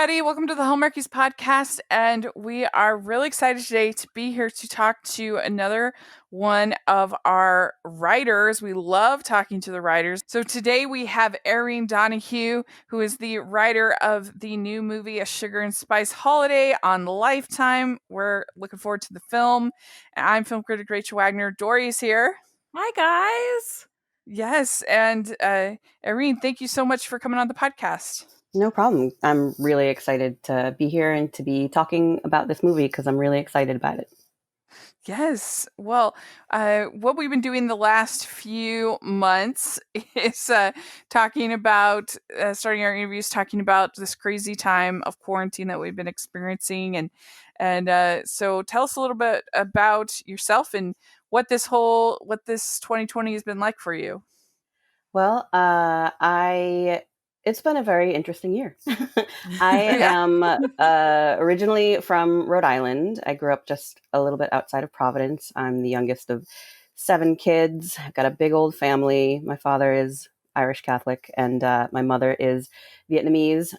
everybody. Welcome to the Hallmarkies podcast. And we are really excited today to be here to talk to another one of our writers. We love talking to the writers. So today we have Erin Donahue, who is the writer of the new movie, A Sugar and Spice Holiday on Lifetime. We're looking forward to the film. I'm film critic Rachel Wagner. Dory is here. Hi, guys. Yes. And Erin, thank you so much for coming on the podcast. No problem. I'm really excited to be here and to be talking about this movie because I'm really excited about it. Yes. Well, what we've been doing the last few months is talking about, starting our interviews, talking about this crazy time of quarantine that we've been experiencing, and so tell us a little bit about yourself and what this 2020 has been like for you. Well, it's been a very interesting year. I am originally from Rhode Island. I grew up just a little bit outside of Providence. I'm the youngest of 7 kids. I've got a big old family. My father is Irish Catholic and my mother is Vietnamese.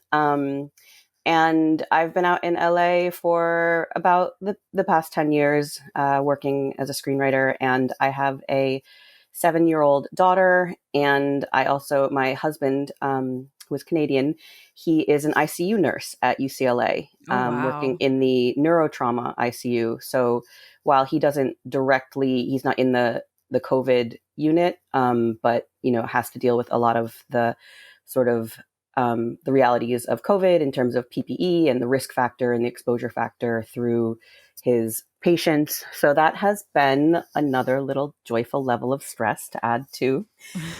And I've been out in LA for about the past 10 years working as a screenwriter, and I have a 7-year-old daughter. And my husband, who is Canadian, he is an ICU nurse at UCLA, working in the neurotrauma ICU. So while he's not in the COVID unit, but, has to deal with a lot of the sort of the realities of COVID in terms of PPE and the risk factor and the exposure factor through his patients. So that has been another little joyful level of stress to add to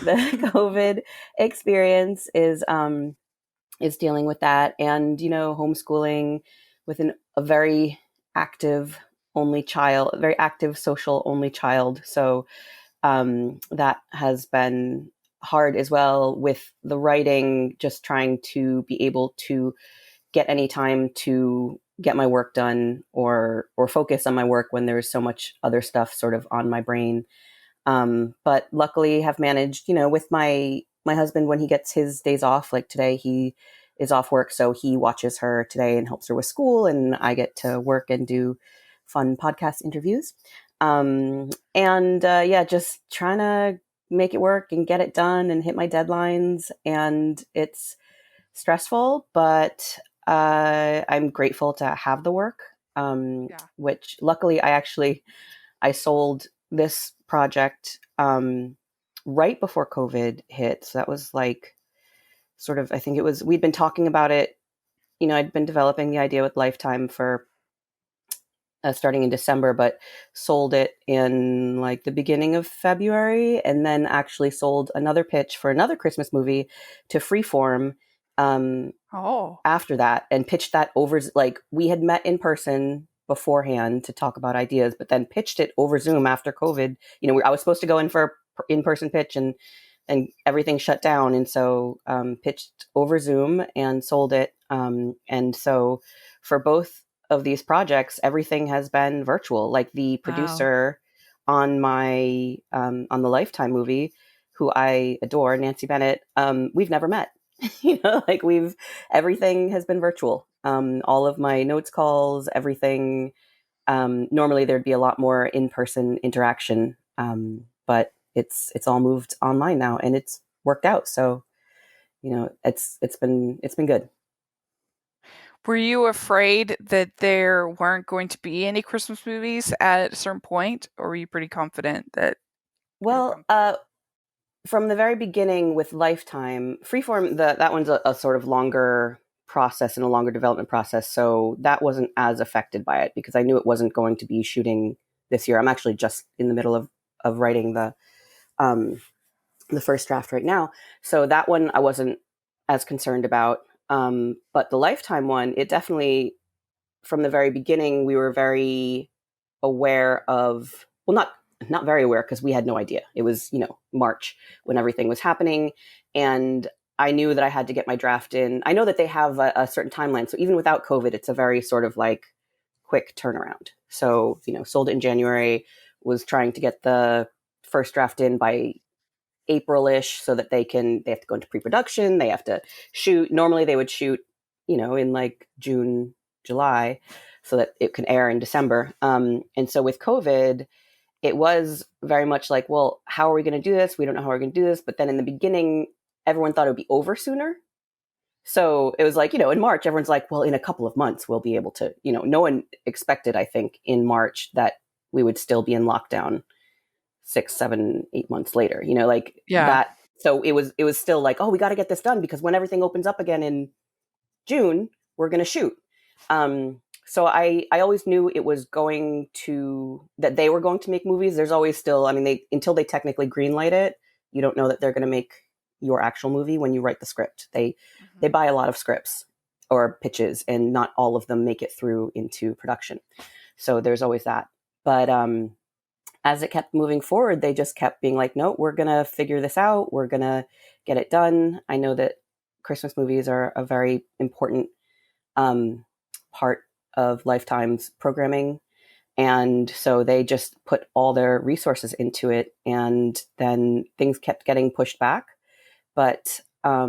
the COVID experience is dealing with that. And, homeschooling with a very active very active social only child. So that has been hard as well with the writing, just trying to be able to get any time to get my work done or focus on my work when there's so much other stuff sort of on my brain. But luckily have managed, with my husband, when he gets his days off, like today, he is off work. So he watches her today and helps her with school, and I get to work and do fun podcast interviews. Just trying to make it work and get it done and hit my deadlines. And it's stressful, but I'm grateful to have the work, which luckily I sold this project right before COVID hit. So that was like we'd been talking about it. I'd been developing the idea with Lifetime for starting in December, but sold it in like the beginning of February, and then actually sold another pitch for another Christmas movie to Freeform after that, and pitched that over. Like, we had met in person beforehand to talk about ideas, but then pitched it over Zoom after COVID. I was supposed to go in for in-person pitch, and everything shut down, and so pitched over Zoom and sold it. And so for both of these projects, everything has been virtual. Like, the producer on my on the Lifetime movie, who I adore, Nancy Bennett, we've never met. Everything has been virtual. All of my notes calls, everything. Normally there'd be a lot more in-person interaction, but it's all moved online now, and it's worked out. So, it's been good. Were you afraid that there weren't going to be any Christmas movies at a certain point, or were you pretty confident that? Well, from the very beginning with Lifetime, Freeform, that one's a sort of longer process and a longer development process. So that wasn't as affected by it because I knew it wasn't going to be shooting this year. I'm actually just in the middle of writing the first draft right now. So that one I wasn't as concerned about. But the Lifetime one, it definitely, from the very beginning, we were very aware of, well, not very aware, because we had no idea. It was, March when everything was happening. And I knew that I had to get my draft in. I know that they have a certain timeline. So even without COVID, it's a very sort of like quick turnaround. So, sold it in January, was trying to get the first draft in by April-ish so that they have to go into pre-production. They have to shoot. Normally they would shoot in like June, July, so that it can air in December. And so with COVID, it was very much like, well, how are we going to do this? We don't know how we're going to do this. But then in the beginning, everyone thought it would be over sooner. So it was like, in March, everyone's like, well, in a couple of months, we'll be able to, no one expected, I think, in March that we would still be in lockdown 6, 7, 8 months later, that. So it was still like, oh, we got to get this done because when everything opens up again in June, we're going to shoot. So I always knew it was that they were going to make movies. There's always still, until they technically greenlight it, you don't know that they're going to make your actual movie when you write the script. They buy a lot of scripts or pitches, and not all of them make it through into production. So there's always that. But as it kept moving forward, they just kept being like, no, we're going to figure this out. We're going to get it done. I know that Christmas movies are a very important part of Lifetime's programming. And so they just put all their resources into it. And then things kept getting pushed back. But I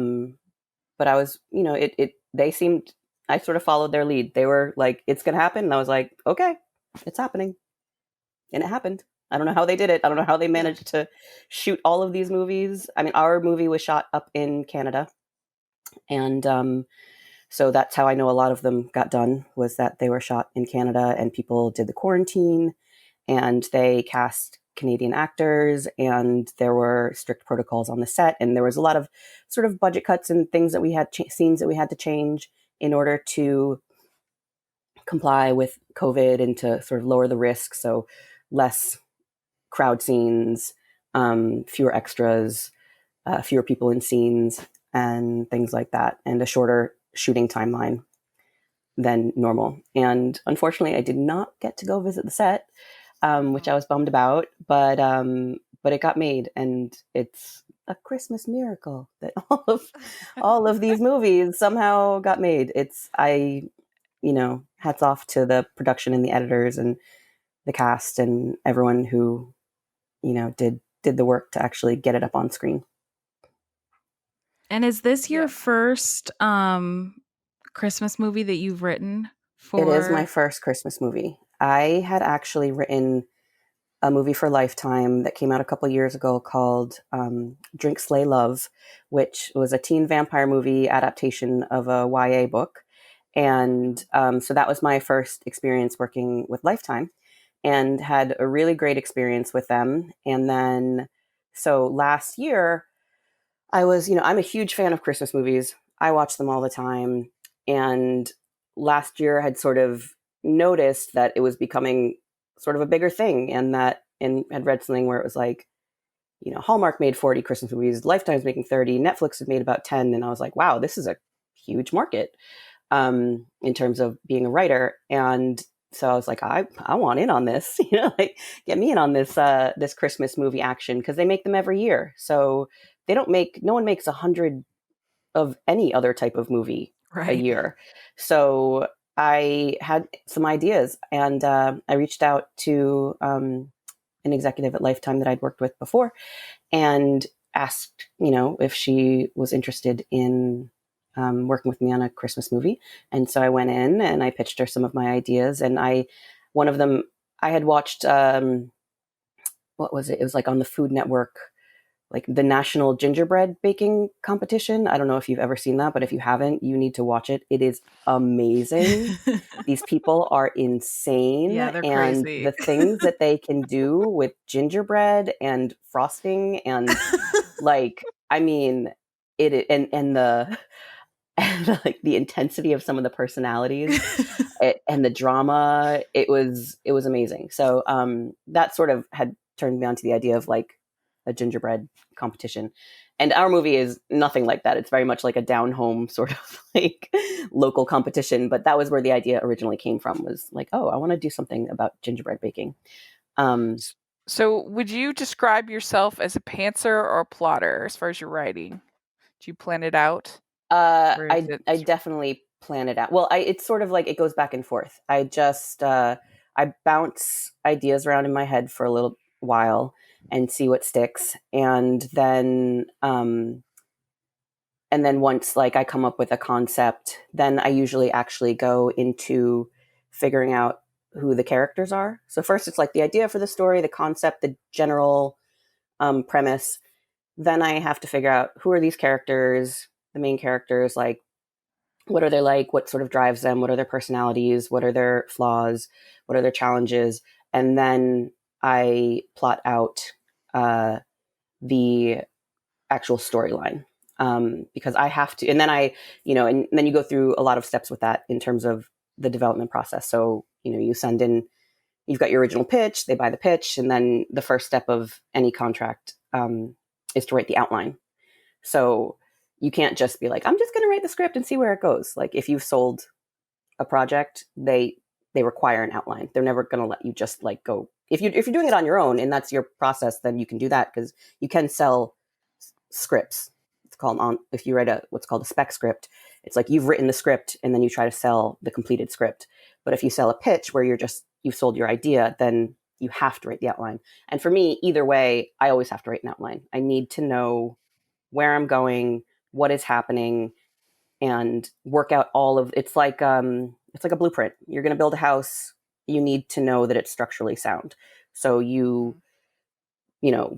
was, I sort of followed their lead. They were like, it's going to happen. And I was like, okay, it's happening. And it happened. I don't know how they did it. I don't know how they managed to shoot all of these movies. Our movie was shot up in Canada. And so that's how I know a lot of them got done, was that they were shot in Canada and people did the quarantine and they cast Canadian actors and there were strict protocols on the set. And there was a lot of sort of budget cuts and things that we had, scenes that we had to change in order to comply with COVID and to sort of lower the risk. So less crowd scenes, fewer extras, fewer people in scenes and things like that, and a shorter shooting timeline than normal. And unfortunately, I did not get to go visit the set, which I was bummed about, but it got made, and it's a Christmas miracle that all of these movies somehow got made. Hats off to the production and the editors and the cast and everyone who, did the work to actually get it up on screen. And is this your first Christmas movie that you've written for? It is my first Christmas movie. I had actually written a movie for Lifetime that came out a couple years ago called Drink, Slay, Love, which was a teen vampire movie adaptation of a YA book. And so that was my first experience working with Lifetime, and had a really great experience with them. And then, so last year, I'm a huge fan of Christmas movies. I watch them all the time. And last year I had sort of noticed that it was becoming sort of a bigger thing, and had read something where it was like, Hallmark made 40 Christmas movies, Lifetime's making 30, Netflix had made about 10. And I was like, wow, this is a huge market in terms of being a writer. And so I was like, I want in on this, get me in on this Christmas movie action, because they make them every year. So no one makes 100 of any other type of movie a year. So I had some ideas, and I reached out to an executive at Lifetime that I'd worked with before and asked, if she was interested in working with me on a Christmas movie. And so I went in and I pitched her some of my ideas. And one of them, I had watched, what was it? It was like on the Food Network, like the National Gingerbread Baking Competition. I don't know if you've ever seen that, but if you haven't, you need to watch it. It is amazing. These people are insane. Yeah, they're and crazy. The things that they can do with gingerbread and frosting and and like the intensity of some of the personalities and the drama, it was amazing. So that sort of had turned me on to the idea of like a gingerbread competition. And our movie is nothing like that. It's very much like a down home sort of like local competition. But that was where the idea originally came from, was like, oh, I want to do something about gingerbread baking. So would you describe yourself as a pantser or a plotter as far as your writing? Do you plan it out? I definitely plan it out. Well, it's sort of like it goes back and forth. I just I bounce ideas around in my head for a little while and see what sticks, and then and then once like I come up with a concept, then I usually actually go into figuring out who the characters are. So first it's like the idea for the story, the concept, the general premise. Then I have to figure out who are these characters, the main characters, like what are they like, what sort of drives them, what are their personalities, what are their flaws, what are their challenges, and then I plot out the actual storyline. Because I have to, and then and then you go through a lot of steps with that in terms of the development process. So, you send in, you've got your original pitch, they buy the pitch, and then the first step of any contract is to write the outline. So you can't just be like, I'm just going to write the script and see where it goes. Like if you've sold a project, they require an outline. They're never going to let you just like go. If you're doing it on your own and that's your process, then you can do that because you can sell scripts. It's called if you write what's called a spec script, it's like you've written the script and then you try to sell the completed script. But if you sell a pitch where you've sold your idea, then you have to write the outline. And for me, either way, I always have to write an outline. I need to know where I'm going, what is happening, and work out all of it's like a blueprint. You're going to build a house. You need to know that it's structurally sound. So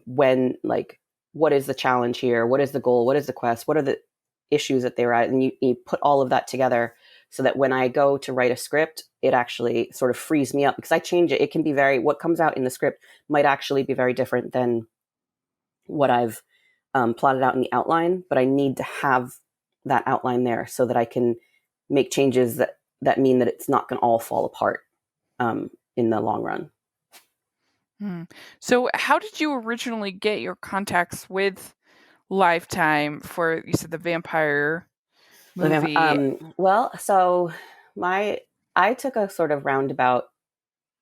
when like, what is the challenge here? What is the goal? What is the quest? What are the issues that they're at? And you put all of that together so that when I go to write a script, it actually sort of frees me up because I change it. It can be what comes out in the script might actually be very different than what I've plotted out in the outline, but I need to have that outline there so that I can make changes that mean that it's not going to all fall apart in the long run. So how did you originally get your contacts with Lifetime for, you said, the vampire movie? So I took a sort of roundabout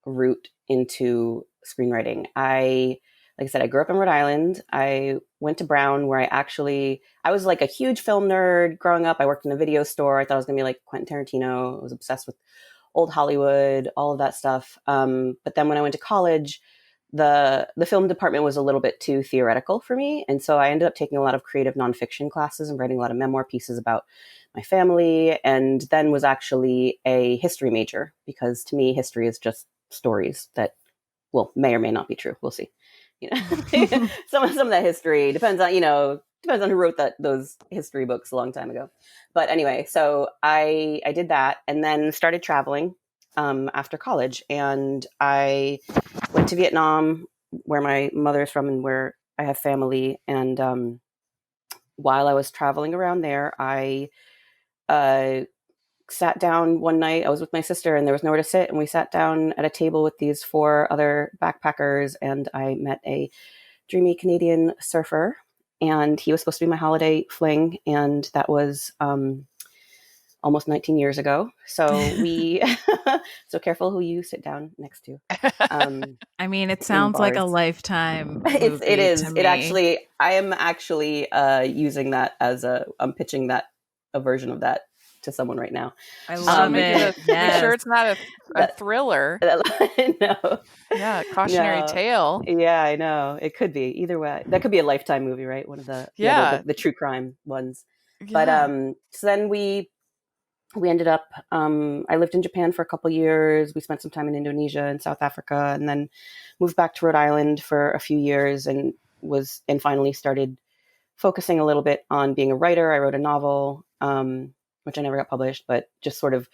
route into screenwriting. Like I said, I grew up in Rhode Island. I went to Brown where I was like a huge film nerd growing up. I worked in a video store. I thought I was going to be like Quentin Tarantino. I was obsessed with old Hollywood, all of that stuff. But then when I went to college, the film department was a little bit too theoretical for me. And so I ended up taking a lot of creative nonfiction classes and writing a lot of memoir pieces about my family, and then was actually a history major because to me, history is just stories that, may or may not be true. We'll see. Some of that history depends on who wrote those history books a long time ago. But anyway, so I did that and then started traveling after college, and I went to Vietnam, where my mother's from and where I have family. And while I was traveling around there, I sat down one night. I was with my sister and there was nowhere to sit, and we sat down at a table with these 4 other backpackers, and I met a dreamy Canadian surfer, and he was supposed to be my holiday fling, and that was almost 19 years ago. So so careful who you sit down next to. I mean, it sounds like a Lifetime movie. It is. To me. It actually, I am actually using that I'm pitching that a version of that to someone right now. I love it. Make sure it's not a thriller. No. Yeah, cautionary tale. Yeah, I know. It could be either way. That could be a Lifetime movie, right? One of the the true crime ones. Yeah. But so then we ended up. I lived in Japan for a couple years. We spent some time in Indonesia and South Africa, and then moved back to Rhode Island for a few years, and finally started focusing a little bit on being a writer. I wrote a novel, which I never got published, but just sort of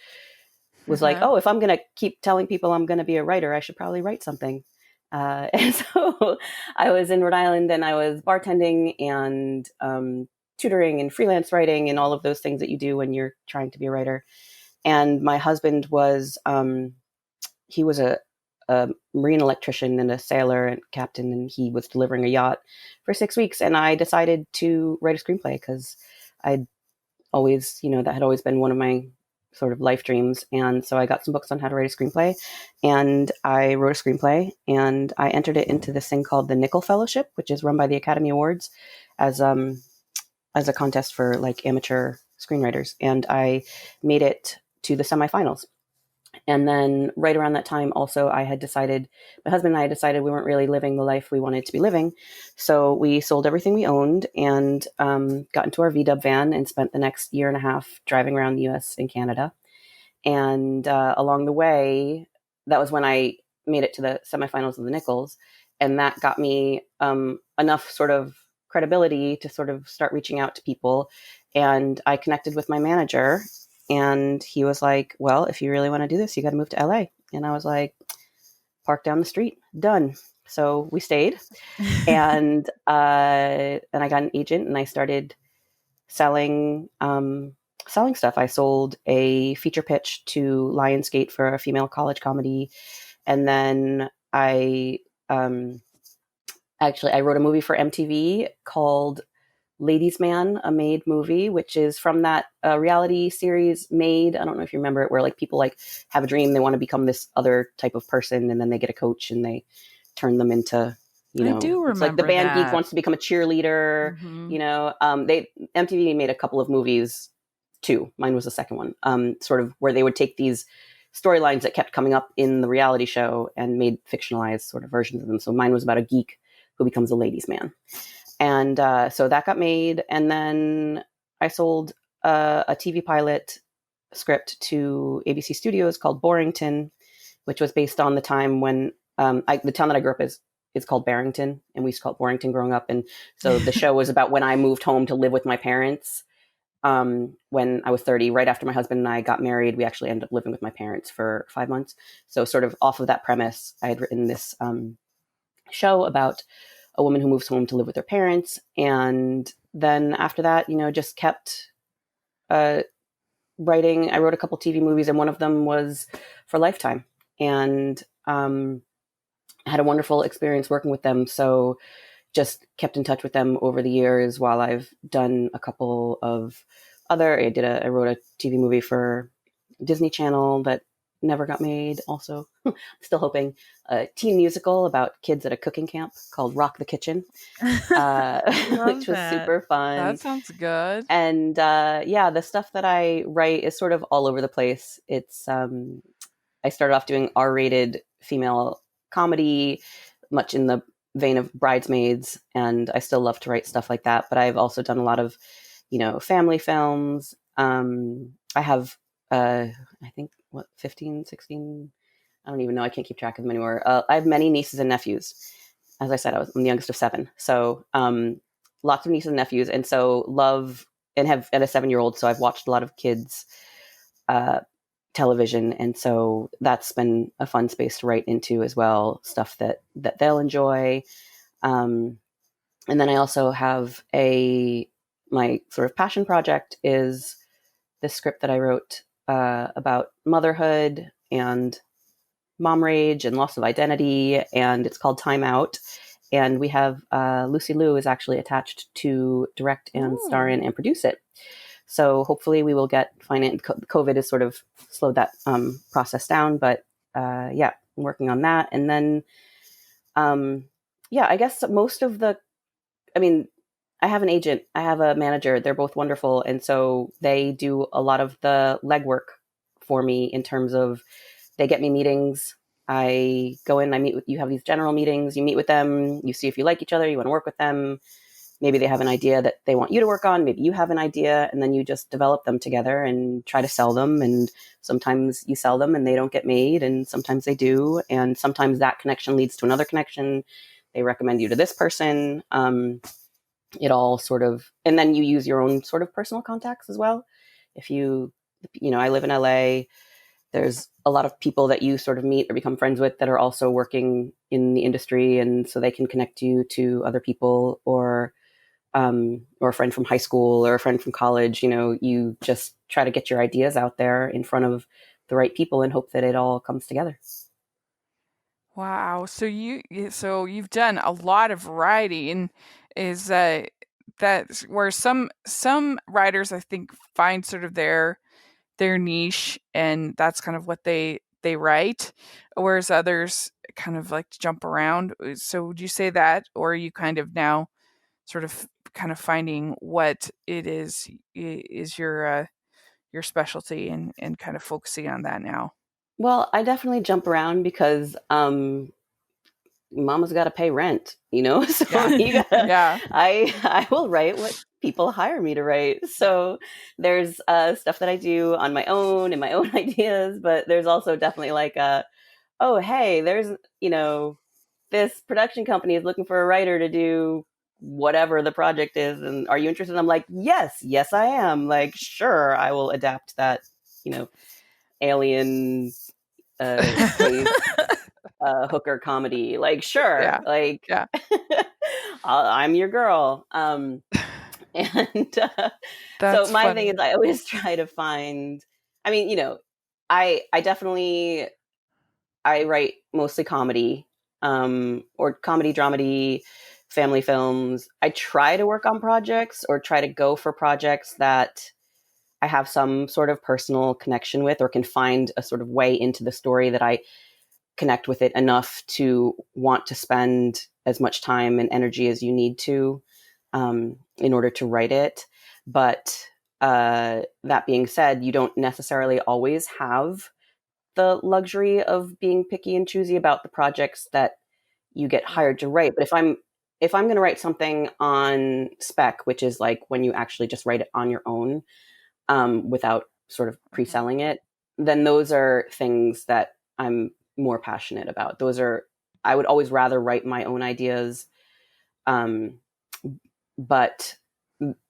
was like, oh, if I'm going to keep telling people I'm going to be a writer, I should probably write something. And so I was in Rhode Island, and I was bartending and tutoring and freelance writing and all of those things that you do when you're trying to be a writer. And my husband was, he was a marine electrician and a sailor and captain, and he was delivering a yacht for 6 weeks. And I decided to write a screenplay because I'd always, that had always been one of my sort of life dreams. And so I got some books on how to write a screenplay, and I wrote a screenplay, and I entered it into this thing called the Nickel Fellowship, which is run by the Academy Awards as a contest for like amateur screenwriters. And I made it to the semifinals. And then right around that time, also, my husband and I had decided we weren't really living the life we wanted to be living. So we sold everything we owned and got into our VW van and spent the next year and a half driving around the US and Canada. And along the way, that was when I made it to the semifinals of the Nichols. And that got me enough sort of credibility to sort of start reaching out to people. And I connected with my manager, and he was like, well, if you really want to do this, you got to move to LA. And I was like, park down the street, done. So we stayed, and I got an agent, and I started selling stuff. I sold a feature pitch to Lionsgate for a female college comedy, and then I wrote a movie for MTV called Ladies Man, a Maid movie, which is from that reality series Maid. I don't know if you remember it, where like people like have a dream, they want to become this other type of person, and then they get a coach and they turn them into, you know, I do remember it's like the band that. geek wants to become a cheerleader. Mm-hmm. You know, MTV made a couple of movies too. Mine was the second one, sort of where they would take these storylines that kept coming up in the reality show and made fictionalized sort of versions of them. So mine was about a geek who becomes a ladies' man. And so that got made. And then I sold a TV pilot script to ABC Studios called Borrington, which was based on the time when the town that I grew up is called Barrington, and we used to call it Borrington growing up. And so the show was about when I moved home to live with my parents when I was 30. Right after my husband and I got married, we actually ended up living with my parents for 5 months. So sort of off of that premise, I had written this show about a woman who moves home to live with her parents. And then after that, you know, just kept writing. I wrote a couple TV movies, and one of them was for Lifetime. And I had a wonderful experience working with them. So just kept in touch with them over the years while I've done a couple of other, I wrote a TV movie for Disney Channel that never got made. Also, still hoping, a teen musical about kids at a cooking camp called Rock the Kitchen, which was super fun. That sounds good. And the stuff that I write is sort of all over the place. It's I started off doing R-rated female comedy, much in the vein of Bridesmaids, and I still love to write stuff like that. But I've also done a lot of, you know, family films. I have, I think, 15, 16, I don't even know. I can't keep track of them anymore. I have many nieces and nephews. As I said, I'm the youngest of 7. So lots of nieces and nephews. And so love, and have a 7-year-old. So I've watched a lot of kids television. And so that's been a fun space to write into as well. Stuff that they'll enjoy. And then I also have my sort of passion project is this script that I wrote about motherhood and mom rage and loss of identity, and it's called Time Out. And we have Lucy Liu is actually attached to direct and star in and produce it. So hopefully we will get finance. COVID has sort of slowed that process down, but I'm working on that. And then, I guess I have an agent, I have a manager. They're both wonderful. And so they do a lot of the legwork for me in terms of they get me meetings. I go in, you have these general meetings, you meet with them, you see if you like each other, you want to work with them. Maybe they have an idea that they want you to work on. Maybe you have an idea, and then you just develop them together and try to sell them. And sometimes you sell them and they don't get made, and sometimes they do. And sometimes that connection leads to another connection. They recommend you to this person. It all sort of, and then you use your own sort of personal contacts as well. If I live in LA, there's a lot of people that you sort of meet or become friends with that are also working in the industry. And so they can connect you to other people, or a friend from high school or a friend from college. You know, you just try to get your ideas out there in front of the right people and hope that it all comes together. Wow. So you've done a lot of writing. Is that's where some writers, I think, find sort of their niche, and that's kind of what they write, whereas others kind of like to jump around. So would you say that, or are you kind of now sort of kind of finding what it is your specialty, and kind of focusing on that now? Well, I definitely jump around because mama's got to pay rent, so Yeah. you gotta, Yeah. I will write what people hire me to write. So there's stuff that I do on my own and my own ideas, but there's also definitely like oh, hey, there's, this production company is looking for a writer to do whatever the project is, and are you interested? And I'm like, yes I am. Like, sure, I will adapt that, alien space hooker comedy. Like, sure, Yeah. like, Yeah. I'm your girl. And so That's my thing is, funny. I always try to find. I mean, I definitely I write mostly comedy, or comedy, dramedy, family films. I try to work on projects or try to go for projects that I have some sort of personal connection with, or can find a sort of way into the story that I connect with it enough to want to spend as much time and energy as you need to, in order to write it. But that being said, you don't necessarily always have the luxury of being picky and choosy about the projects that you get hired to write. But if I'm going to write something on spec, which is like when you actually just write it on your own, without sort of Mhm. pre-selling it, then those are things that I'm more passionate about. Those are, I would always rather write my own ideas, um, but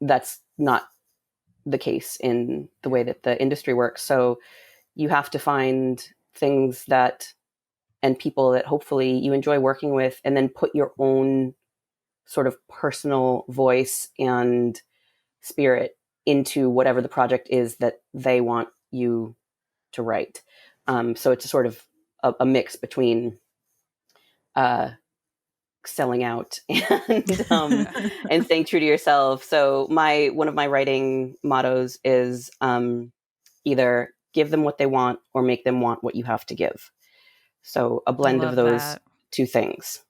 that's not the case in the way that the industry works. So you have to find things that and people that hopefully you enjoy working with, and then put your own sort of personal voice and spirit into whatever the project is that they want you to write. So it's a sort of a mix between uh, selling out and staying true to yourself. So one of my writing mottos is, either give them what they want or make them want what you have to give. So a I blend of love those that. two things,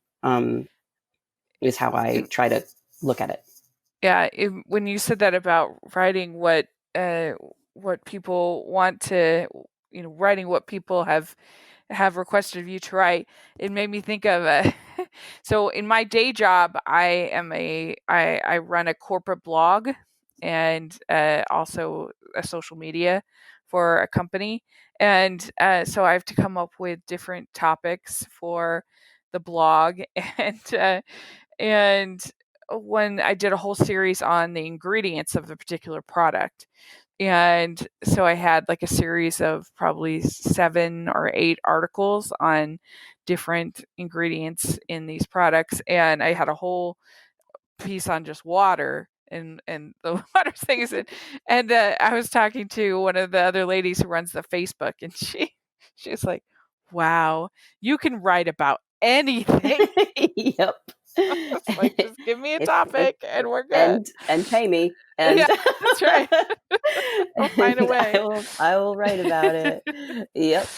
is how I And try to look at it. yeah, when you said that about writing what people want to, writing what people have requested of you to write, it made me think of so in my day job, I run a corporate blog and also a social media for a company, and so I have to come up with different topics for the blog and when I did a whole series on the ingredients of the particular product. And so I had like a series of probably 7 or 8 articles on different ingredients in these products. And I had a whole piece on just water and the water things. And I was talking to one of the other ladies who runs the Facebook, and she was like, wow, you can write about anything. Yep. It's like, just give me a It's topic and we're good. and pay me, Yeah, and that's right. We'll find a and I way. will I will write about it. Yep.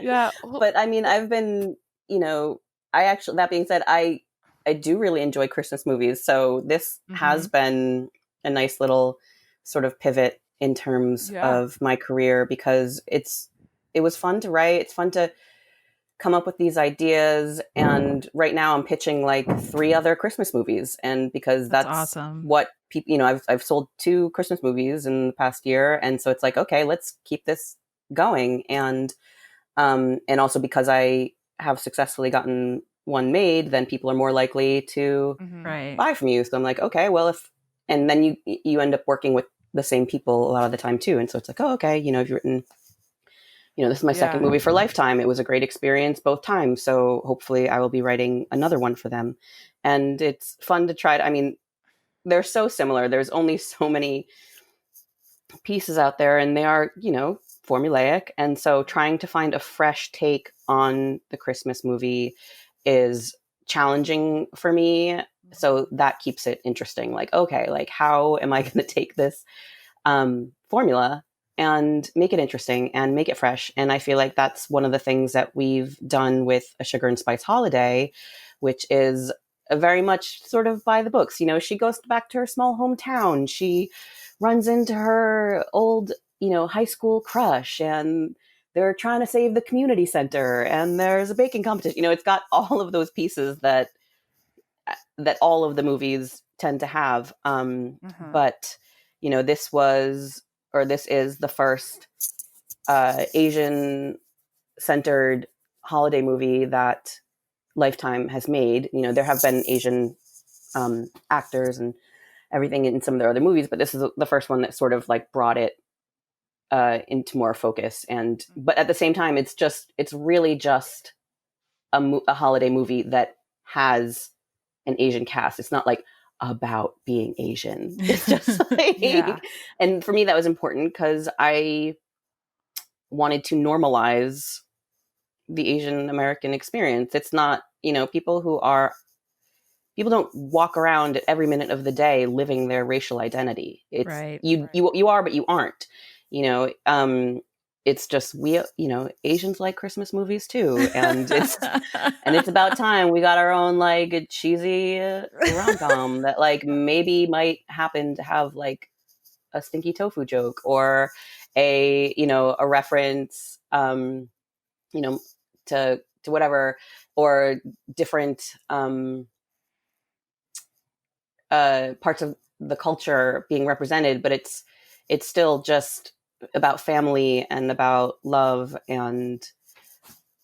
Yeah. Well, But I mean, I've been, I actually, that being said, I do really enjoy Christmas movies. So this has mhm. been a nice little sort of pivot in terms Yeah. of my career, because it was fun to write. It's fun to come up with these ideas, and right now I'm pitching like 3 other Christmas movies, and because That's that's awesome. what people, I've sold 2 Christmas movies in the past year, and so it's like, okay, let's keep this going. And also because I have successfully gotten one made, then people are more likely to Mhm. Right. buy from you. So I'm like, okay, well, and then you end up working with the same people a lot of the time too. And so it's like, oh, okay, you've written, this is my second Yeah. movie for Lifetime. It was a great experience both times. So hopefully I will be writing another one for them. And it's fun to try to, I mean, they're so similar. There's only so many pieces out there, and they are, formulaic. And so trying to find a fresh take on the Christmas movie is challenging for me. So that keeps it interesting. Like, okay, like, how am I going to take this formula and make it interesting and make it fresh? And I feel like that's one of the things that we've done with A Sugar and Spice Holiday, which is very much sort of by the books. She goes back to her small hometown. She runs into her old, high school crush, and they're trying to save the community center and there's a baking competition. You know, it's got all of those pieces that all of the movies tend to have. But, you know, this is the first Asian centered holiday movie that Lifetime has made. You know, there have been Asian actors and everything in some of their other movies, but this is the first one that sort of like brought it into more focus. And but at the same time, it's really just a holiday movie that has an Asian cast. It's not like about being Asian. It's just like, and for me that was important because I wanted to normalize the Asian American experience. It's not, you know, people don't walk around at every minute of the day living their racial identity. It's you are, but you aren't, you know. It's just, we, you know, Asians like Christmas movies too. And it's about time we got our own like cheesy rom-com that like maybe might happen to have like a stinky tofu joke or a, you know, a reference, you know, to whatever, or different parts of the culture being represented, but it's still just about family and about love and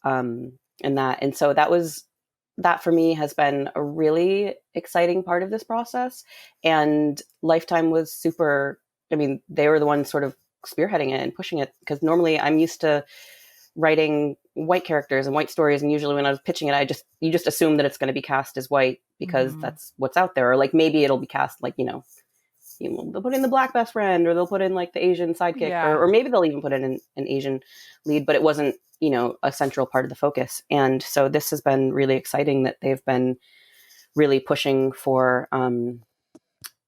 that. And so that for me has been a really exciting part of this process. And Lifetime was super, I mean, they were the ones sort of spearheading it and pushing it, because normally I'm used to writing white characters and white stories, and usually when I was pitching it, you just assume that it's going to be cast as white because that's what's out there, or like maybe it'll be cast like, you know, they'll put in the black best friend, or they'll put in like the Asian sidekick, or maybe they'll even put in an Asian lead, but it wasn't, you know, a central part of the focus. And so this has been really exciting that they've been really pushing for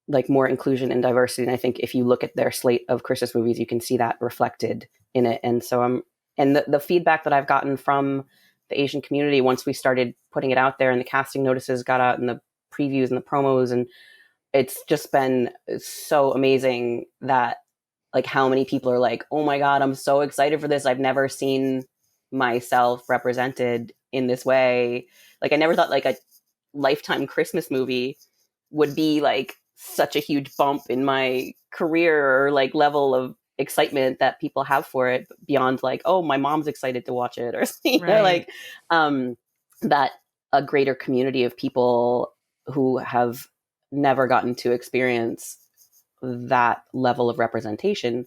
like more inclusion and diversity. And I think if you look at their slate of Christmas movies, you can see that reflected in it. And so the feedback that I've gotten from the Asian community once we started putting it out there and the casting notices got out and the previews and the promos, and it's just been so amazing that like how many people are like, oh my God, I'm so excited for this. I've never seen myself represented in this way. Like I never thought like a Lifetime Christmas movie would be like such a huge bump in my career or like level of excitement that people have for it, beyond like, oh, my mom's excited to watch it, or you know, like that a greater community of people who have never gotten to experience that level of representation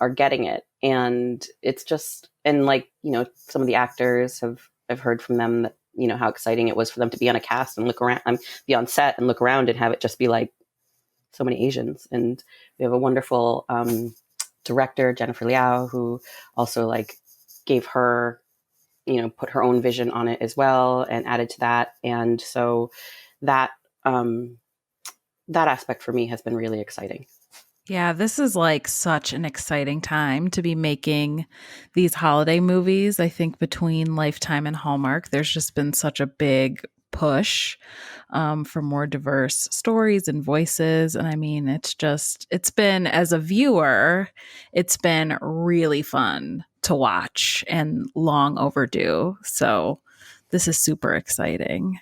are getting it. And it's just, and like, you know, some of the actors I've heard from them that, you know, how exciting it was for them to be on a cast and look around, be on set and look around and have it just be like so many Asians. And we have a wonderful director, Jennifer Liao, who also like gave her, you know, put her own vision on it as well and added to that. And so that that aspect for me has been really exciting. Yeah, this is like such an exciting time to be making these holiday movies. I think between Lifetime and Hallmark, there's just been such a big push for more diverse stories and voices. And I mean, it's been, as a viewer, it's been really fun to watch and long overdue. So this is super exciting.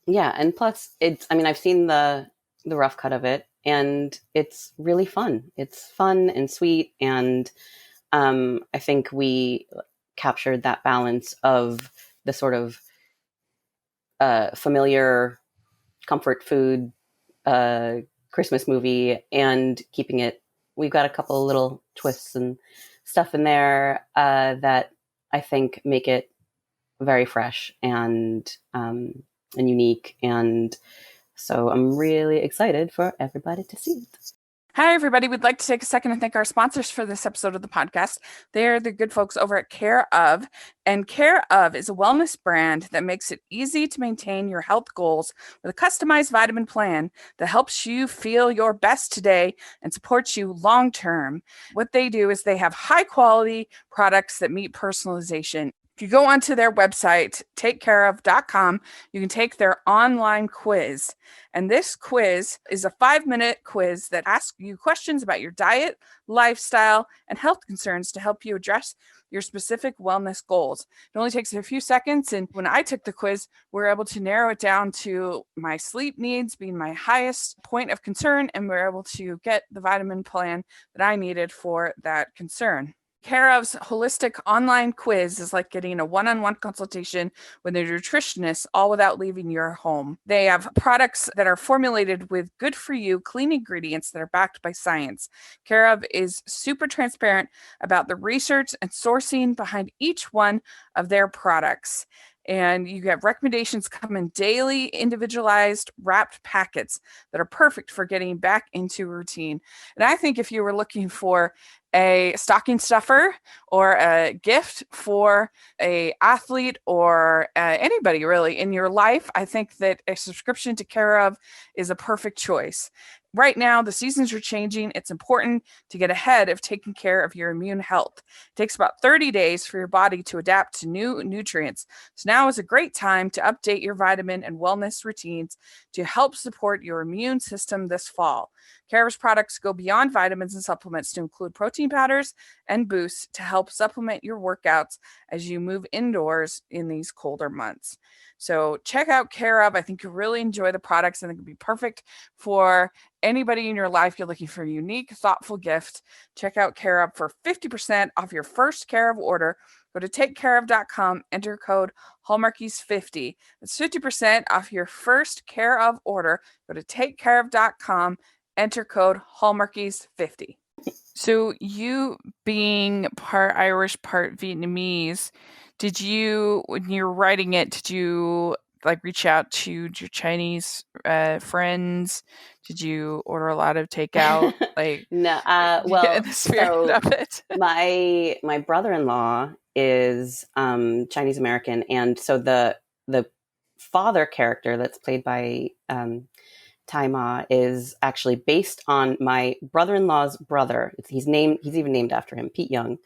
Yeah. And plus I've seen the rough cut of it, and it's really fun. It's fun and sweet. And I think we captured that balance of the sort of familiar comfort food Christmas movie and keeping it. We've got a couple of little twists and stuff in there that I think make it very fresh and unique. And so I'm really excited for everybody to see it. Hi, everybody. We'd like to take a second and thank our sponsors for this episode of the podcast. They're the good folks over at Care Of. And Care Of is a wellness brand that makes it easy to maintain your health goals with a customized vitamin plan that helps you feel your best today and supports you long term. What they do is they have high quality products that meet personalization. If you go onto their website, takecareof.com, you can take their online quiz. And this quiz is a 5-minute quiz that asks you questions about your diet, lifestyle, and health concerns to help you address your specific wellness goals. It only takes a few seconds. And when I took the quiz, we were able to narrow it down to my sleep needs being my highest point of concern. And we were able to get the vitamin plan that I needed for that concern. Care of's holistic online quiz is like getting a one-on-one consultation with a nutritionist, all without leaving your home. They have products that are formulated with good-for-you, clean ingredients that are backed by science. Care of is super transparent about the research and sourcing behind each one of their products. And you get recommendations come in daily, individualized, wrapped packets that are perfect for getting back into routine. And I think if you were looking for a stocking stuffer or a gift for a athlete or anybody really in your life, I think that a subscription to Care of is a perfect choice. Right now, the seasons are changing. It's important to get ahead of taking care of your immune health. It takes about 30 days for your body to adapt to new nutrients. So now is a great time to update your vitamin and wellness routines to help support your immune system this fall. Care of's products go beyond vitamins and supplements to include protein powders and boosts to help supplement your workouts as you move indoors in these colder months. So check out Care of. I think you'll really enjoy the products. I think it'll be perfect for anybody in your life you're looking for a unique, thoughtful gift. Check out Care of for 50% off your first Care of order. Go to takecareof.com, enter code Hallmarkies50. That's 50% off your first Care of order. Go to takecareof.com, enter code Hallmarkies50. So you being part Irish, part Vietnamese, did you, when you're writing it, did you like reach out to your Chinese friends? Did you order a lot of takeout? Like, No, well, the spirit of it. my brother-in-law is Chinese American, and so the father character that's played by Tai Ma is actually based on my brother-in-law's brother. He's even named after him, Pete Young.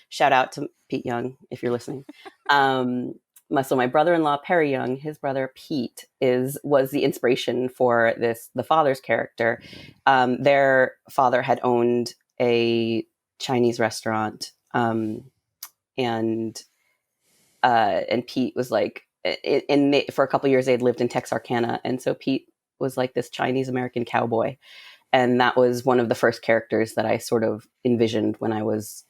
Shout out to Pete Young if you're listening. So my brother-in-law Perry Young, his brother Pete was the inspiration for the father's character. Their father had owned a Chinese restaurant, and Pete was like, for a couple of years they had lived in Texarkana, and so Pete was like this Chinese American cowboy, and that was one of the first characters that I sort of envisioned when I was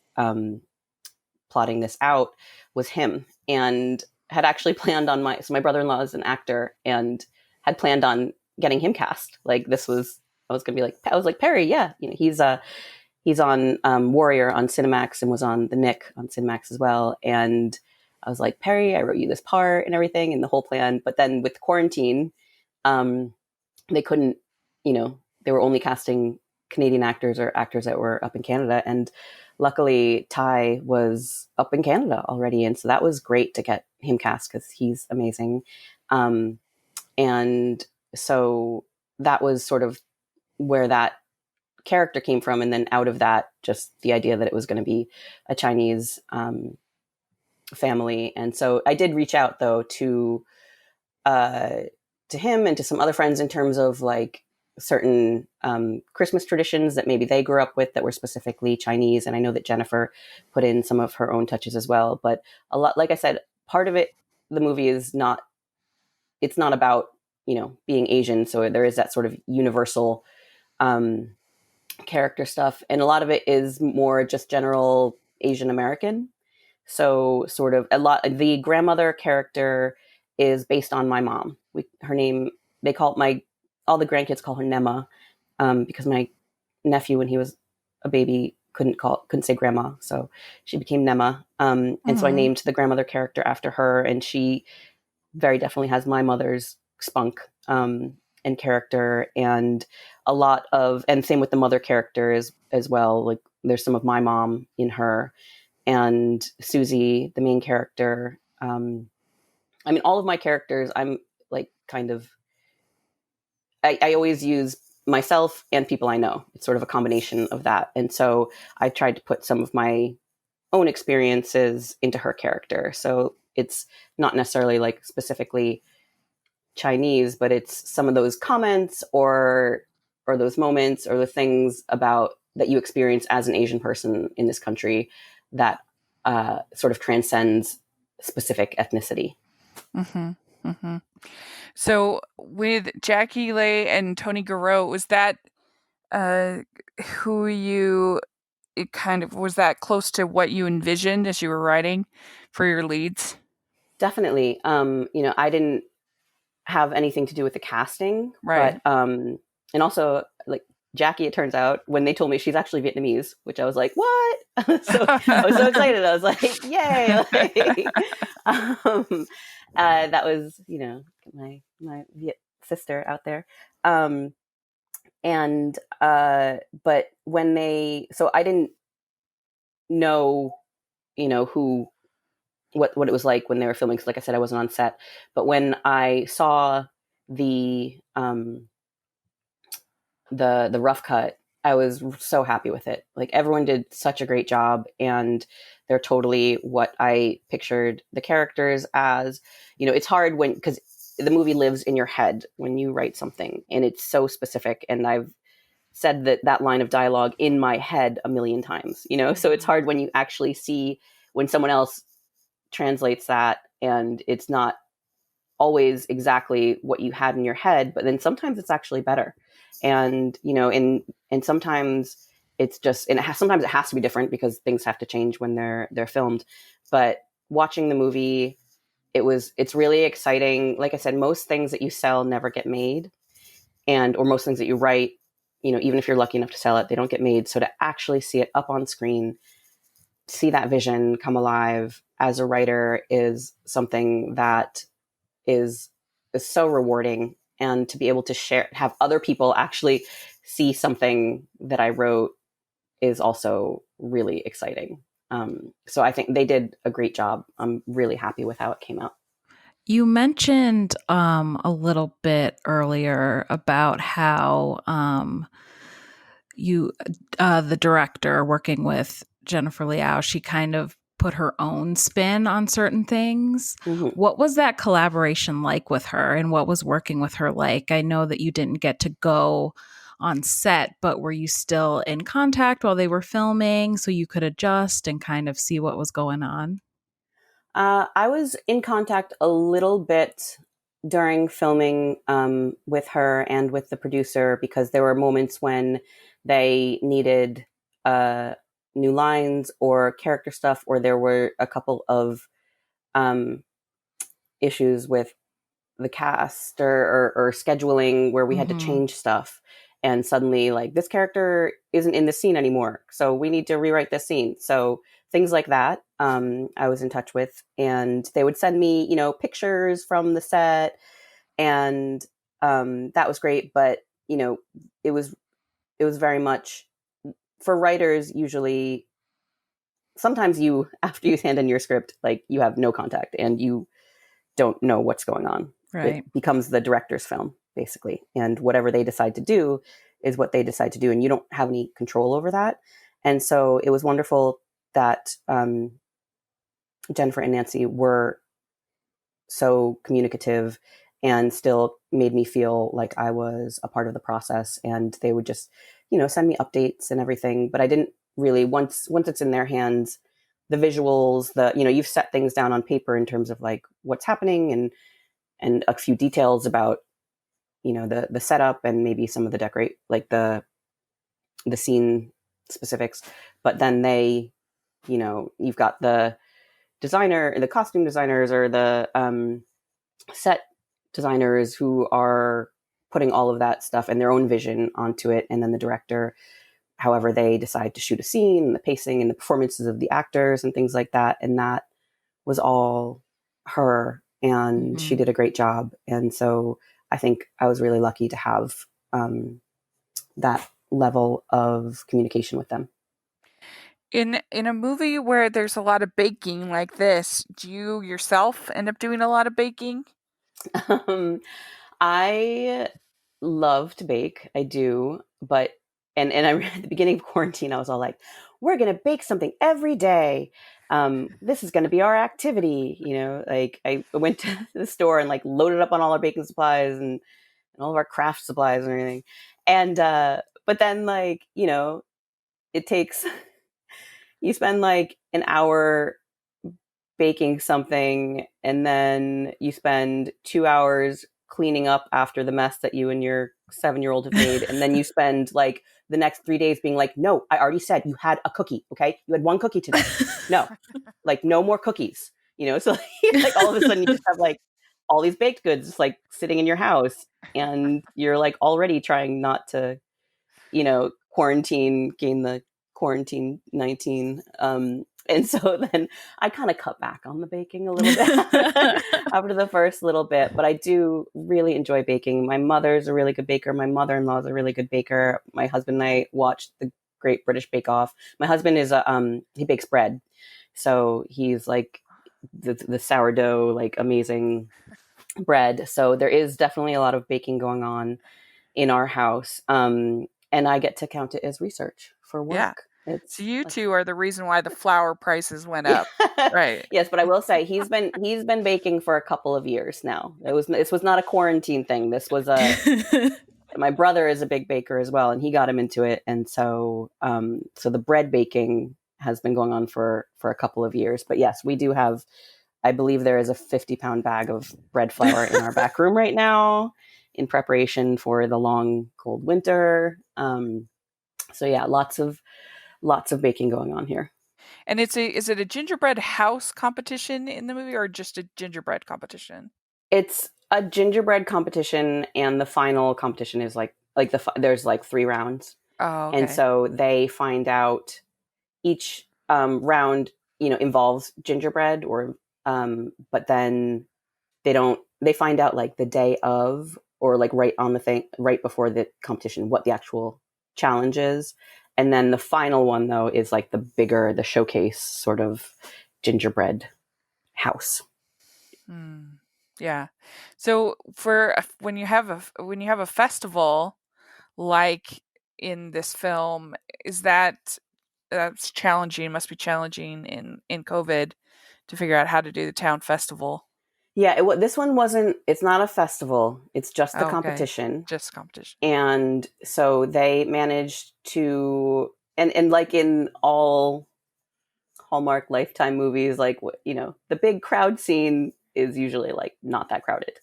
plotting this out, was him, and had actually planned on my brother-in-law is an actor and had planned on getting him cast. Like I was like, Perry, yeah, he's on Warrior on Cinemax and was on The Nick on Cinemax as well. And I was like, Perry, I wrote you this part and everything and the whole plan. But then with quarantine, they couldn't, they were only casting Canadian actors or actors that were up in Canada. And luckily Ty was up in Canada already. And so that was great to get him cast because he's amazing. And so that was sort of where that character came from. And then out of that, just the idea that it was going to be a Chinese family. And so I did reach out though to him and to some other friends in terms of like certain Christmas traditions that maybe they grew up with that were specifically Chinese. And I know that Jennifer put in some of her own touches as well. But a lot, like I said, part of it, the movie it's not about, being Asian. So there is that sort of universal character stuff. And a lot of it is more just general Asian American. So sort of the grandmother character is based on my mom. Her name, all the grandkids call her Nema, because my nephew, when he was a baby, couldn't say grandma. So she became Nema. And so I named the grandmother character after her. And she very definitely has my mother's spunk and character, and and same with the mother character as well. Like there's some of my mom in her, and Susie, the main character. All of my characters, I'm like kind of, I always use myself and people I know. It's sort of a combination of that. And so I tried to put some of my own experiences into her character. So it's not necessarily like specifically Chinese, but it's some of those comments or those moments or the things about that you experience as an Asian person in this country that sort of transcends specific ethnicity. Mm-hmm. Mm-hmm. So with Jackie Leigh and Tony Garreau, was that who you was that close to what you envisioned as you were writing for your leads? Definitely. I didn't have anything to do with the casting, Right. but and also like Jackie, it turns out when they told me she's actually Vietnamese, which I was like, what? So I was so excited. I was like, yay! That was, my Viet sister out there. And but so I didn't know, who what it was like when they were filming. Because, like I said, I wasn't on set. But when I saw the the rough cut, I was so happy with it. Like, everyone did such a great job, and they're totally what I pictured the characters as. It's hard because the movie lives in your head when you write something, and it's so specific. And I've said that line of dialogue in my head a million times. So it's hard when you actually see when someone else translates that, and it's not always exactly what you had in your head, but then sometimes it's actually better. And and sometimes it's just, and sometimes it has to be different because things have to change when they're filmed. But watching the movie, it's really exciting. Like I said, most things that you sell never get made, or most things that you write, even if you're lucky enough to sell it, they don't get made. So to actually see it up on screen, see that vision come alive as a writer, is something that is so rewarding. And to be able to have other people actually see something that I wrote is also really exciting. So I think they did a great job. I'm really happy with how it came out. You mentioned a little bit earlier about how the director working with Jennifer Liao, she kind of put her own spin on certain things. Mm-hmm. What was that collaboration like with her, and what was working with her like? I know that you didn't get to go on set, but were you still in contact while they were filming so you could adjust and kind of see what was going on? I was in contact a little bit during filming with her and with the producer, because there were moments when they needed new lines or character stuff, or there were a couple of issues with the cast or scheduling where we had to change stuff. And suddenly, like, this character isn't in the scene anymore, so we need to rewrite this scene. So things like that, I was in touch with, and they would send me, pictures from the set, and that was great. But it was very much for writers. Usually, sometimes after you hand in your script, like, you have no contact and you don't know what's going on. Right. It becomes the director's film, basically. And whatever they decide to do is what they decide to do. And you don't have any control over that. And so it was wonderful that Jennifer and Nancy were so communicative and still made me feel like I was a part of the process. And they would just, send me updates and everything. But I didn't really, once it's in their hands, the visuals, you've set things down on paper in terms of like what's happening, and a few details about, the setup, and maybe some of the decorate, like the scene specifics. But then you've got the costume designers, or the set designers, who are putting all of that stuff and their own vision onto it. And then the director, however they decide to shoot a scene, and the pacing and the performances of the actors and things like that. And that was all her, and she did a great job. And so I think I was really lucky to have that level of communication with them. In a movie where there's a lot of baking like this, do you yourself end up doing a lot of baking? I love to bake. I do, but and I at the beginning of quarantine, I was all like, "We're gonna bake something every day. This is gonna be our activity." Like, I went to the store and like loaded up on all our baking supplies, and all of our craft supplies and everything. And but then, like, it takes you spend like an hour baking something, and then you spend 2 hours cleaning up after the mess that you and your 7-year-old have made, and then you spend like the next 3 days being like, no, I already said you had a cookie, okay? You had one cookie today. No, like no more cookies, so like all of a sudden you just have like all these baked goods like sitting in your house, and you're like already trying not to gain the quarantine 19. And so then I kind of cut back on the baking a little bit after the first little bit, but I do really enjoy baking. My mother's a really good baker. My mother-in-law is a really good baker. My husband and I watched the Great British Bake Off. My husband is he bakes bread. So he's like the sourdough, like amazing bread. So there is definitely a lot of baking going on in our house. And I get to count it as research for work. Yeah. So you two are the reason why the flour prices went up, right? Yes, but I will say he's been baking for a couple of years now. This was not a quarantine thing. This was my brother is a big baker as well, and he got him into it. And so so the bread baking has been going on for a couple of years. But yes, we do have, I believe there is a 50-pound bag of bread flour in our back room right now in preparation for the long cold winter. So yeah, lots of baking going on here. And is it a gingerbread house competition in the movie, or just a gingerbread competition? It's a gingerbread competition, and the final competition is there's like 3 rounds. Oh, okay. And so they find out each round, involves gingerbread, but then they find out like the day of, or like right before the competition, what the actual challenge is. And then the final one though is like the showcase sort of gingerbread house. Yeah. So when you have a festival like in this film, that's challenging. It must be challenging in COVID to figure out how to do the town festival. Yeah, this one wasn't. It's not a festival. It's just the competition. Just competition. And so they managed to, and like in all Hallmark Lifetime movies, like the big crowd scene is usually like not that crowded,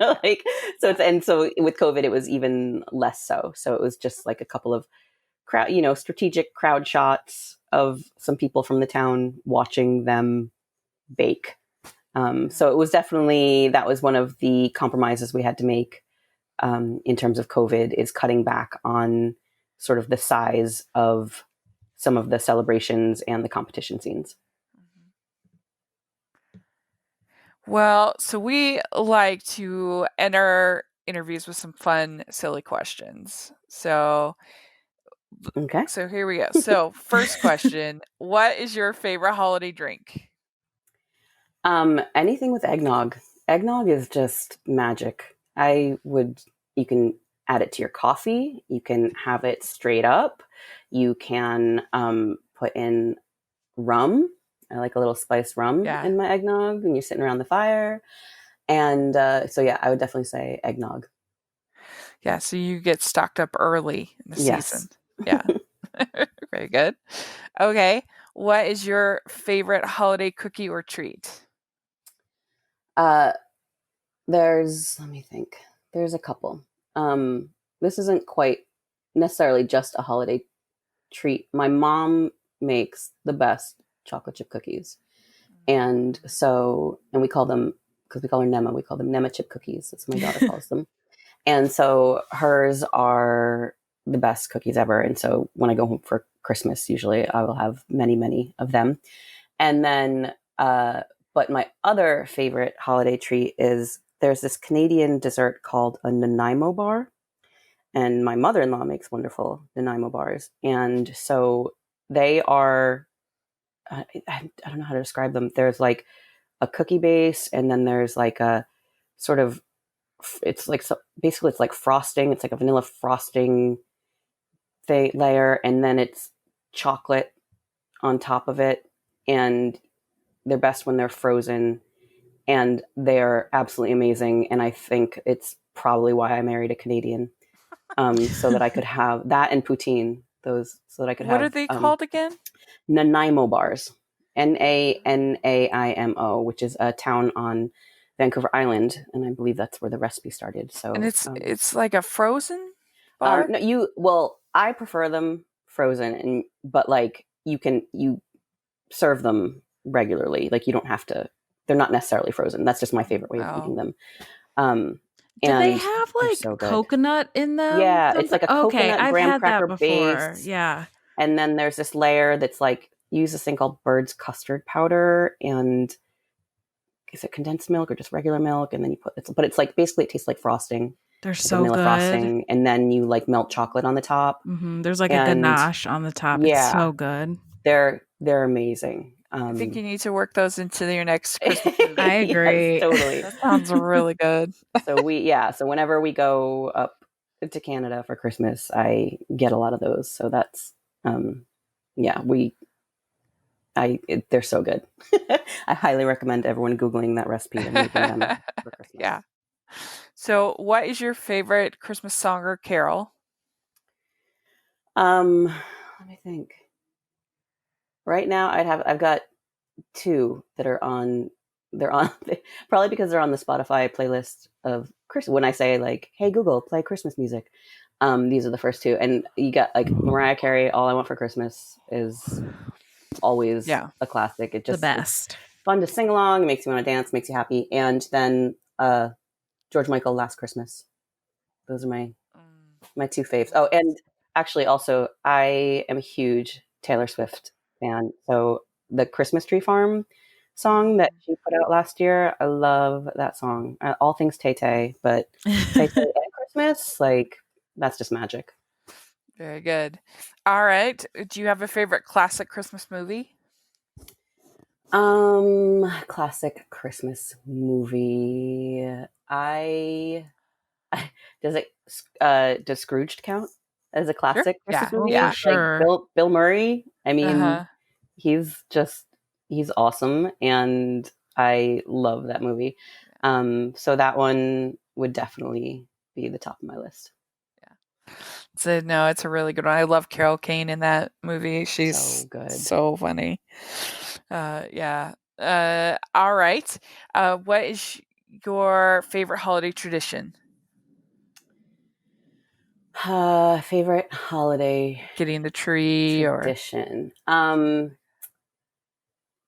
like so so with COVID it was even less so. So it was just like a couple of strategic crowd shots of some people from the town watching them bake. So it was definitely, that was one of the compromises we had to make in terms of COVID, is cutting back on sort of the size of some of the celebrations and the competition scenes. Well, so we like to end our interviews with some fun, silly questions. So, okay. So here we go. So first question, what is your favorite holiday drink? Anything with eggnog. Eggnog is just magic. You can add it to your coffee. You can have it straight up. You can put in rum. I like a little spiced rum in my eggnog when you're sitting around the fire. And so, yeah, I would definitely say eggnog. Yeah, so you get stocked up early in the season. Yeah. Very good. Okay. What is your favorite holiday cookie or treat? Let me think. There's a couple. This isn't quite necessarily just a holiday treat. My mom makes the best chocolate chip cookies. And we call them, because we call her Nema, we call them Nema chip cookies. That's what my daughter calls them. And so hers are the best cookies ever. And so when I go home for Christmas, usually I will have many, many of them. And then, but my other favorite holiday treat is, there's this Canadian dessert called a Nanaimo bar. And my mother-in-law makes wonderful Nanaimo bars. And so they are, I don't know how to describe them. There's like a cookie base, and then there's like a sort of, it's like, basically it's like frosting. It's like a vanilla frosting layer, and then it's chocolate on top of it. And they're best when they're frozen, and they're absolutely amazing. And I think it's probably why I married a Canadian, so that I could have that and poutine. So that I could have. What are they called again? Nanaimo bars, Nanaimo, which is a town on Vancouver Island, and I believe that's where the recipe started. So, And it's like a frozen bar. no, I prefer them frozen, but like you serve them regularly. Like you don't have to. They're not necessarily frozen. That's just my favorite way of eating them. Do they And have they're like so good. coconut in them? Yeah, it's like a coconut I've graham had that cracker before. base. Yeah. And then there's this layer that's like use this thing called Bird's custard powder, and is it condensed milk or just regular milk? And then you put it, but it's like basically it tastes like frosting. They're like so vanilla good. Frosting, and then you like melt chocolate on the top. Mm-hmm. There's like a ganache on the top. Yeah, it's so good. They're amazing. I think you need to work those into your next Christmas movie. I agree. Yes, totally. That sounds really good. So whenever we go up to Canada for Christmas, I get a lot of those. So that's they're so good. I highly recommend everyone Googling that recipe and making them for Christmas. Yeah. So what is your favorite Christmas song or carol? Let me think. Right now I've got two that are on probably because they're on the Spotify playlist of Christmas. When I say like, hey Google, play Christmas music, these are the first two. And you got like Mariah Carey, All I Want for Christmas is always a classic. It just the best. It's fun to sing along, it makes you want to dance, makes you happy. And then George Michael, Last Christmas. Those are my two faves. Oh, and actually also I am a huge Taylor Swift fan. So the Christmas Tree Farm song that she put out last year, I love that song. All things Tay Tay, but Tay Tay and Christmas, like that's just magic. Very good. All right. Do you have a favorite classic Christmas movie? Classic Christmas movie. Does Scrooged count as a classic Christmas movie? Yeah, sure. Like Bill Murray. I mean, he's awesome, and I love that movie. So that one would definitely be the top of my list. Yeah. It's a really good one. I love Carol Kane in that movie. She's so good. So funny. Yeah. All right. What is your favorite holiday tradition? Favorite holiday getting the tree tradition.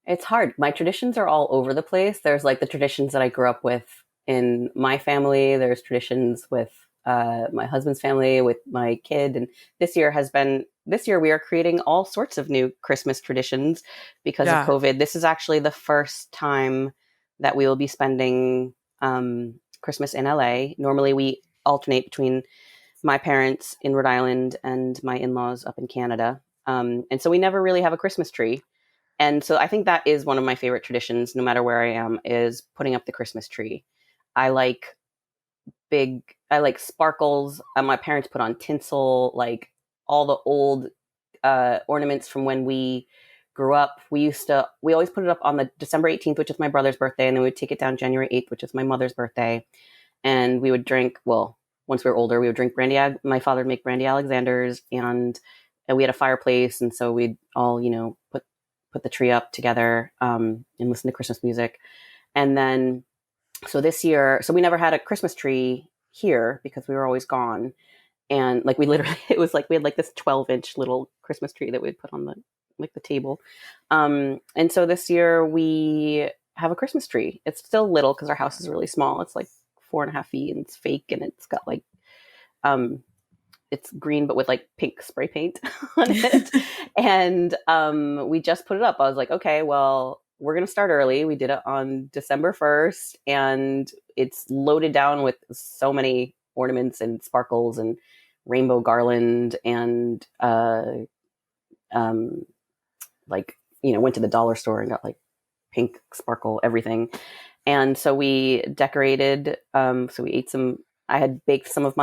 It's hard. My traditions are all over the place. There's like the traditions that I grew up with in my family. There's traditions with my husband's family, with my kid. And this year we are creating all sorts of new Christmas traditions because of COVID. This is actually the first time that we will be spending Christmas in LA. Normally we alternate between my parents in Rhode Island and my in-laws up in Canada. And so we never really have a Christmas tree. And so I think that is one of my favorite traditions, no matter where I am, is putting up the Christmas tree. I like sparkles. My parents put on tinsel, like all the old ornaments from when we grew up. We always put it up on the December 18th, which is my brother's birthday. And then we would take it down January 8th, which is my mother's birthday. And we would drink, once we were older, we would drink brandy. My father would make brandy Alexander's, and we had a fireplace, and so we'd all, put the tree up together and listen to Christmas music. And then, so this year, we never had a Christmas tree here because we were always gone. And like we literally, it was like we had like this 12-inch little Christmas tree that we'd put on the table. And so this year we have a Christmas tree. It's still little because our house is really small. It's like 4.5 feet, and it's fake, and it's got like it's green but with like pink spray paint on it. And we just put it up. I was like, okay, well, we're gonna start early. We did it on December 1st, and it's loaded down with so many ornaments and sparkles and rainbow garland, and went to the dollar store and got like pink sparkle everything. And so we decorated, so we ate I had baked some of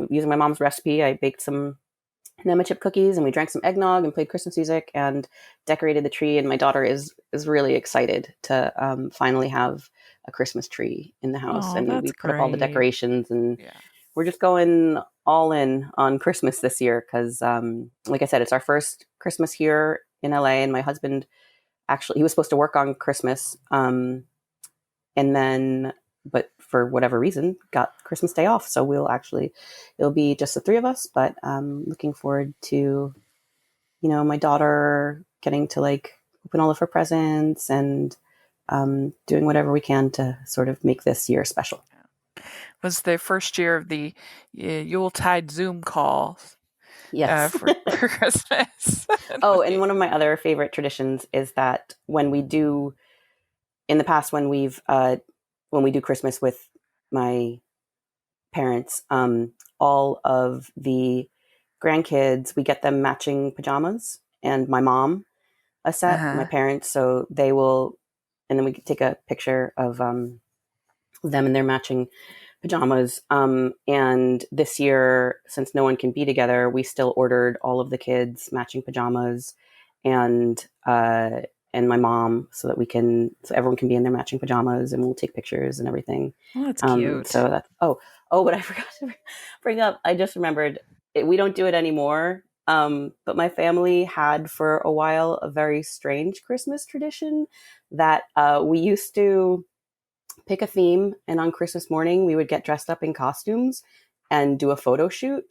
using my mom's recipe, I baked some Nema chip cookies, and we drank some eggnog and played Christmas music and decorated the tree. And my daughter is really excited to finally have a Christmas tree in the house. And we put up all the decorations, and we're just going all in on Christmas this year because, like I said, it's our first Christmas here in LA, and my husband actually, he was supposed to work on Christmas, and then, but for whatever reason, got Christmas Day off. So it'll be just the three of us. But looking forward to, my daughter getting to like open all of her presents and doing whatever we can to sort of make this year special. Was the first year of the Yuletide Zoom calls. Yes. For Christmas. Oh, and one of my other favorite traditions is that when we do, in the past, when we do Christmas with my parents, all of the grandkids, we get them matching pajamas, and my mom a set, my parents, so they will, and then we take a picture of them in their matching pajamas. And this year, since no one can be together, we still ordered all of the kids matching pajamas and my mom, so everyone can be in their matching pajamas, and we'll take pictures and everything. Oh, that's cute. So that's, but I forgot to bring up, I just remembered we don't do it anymore. But my family had for a while a very strange Christmas tradition that we used to pick a theme, and on Christmas morning we would get dressed up in costumes and do a photo shoot.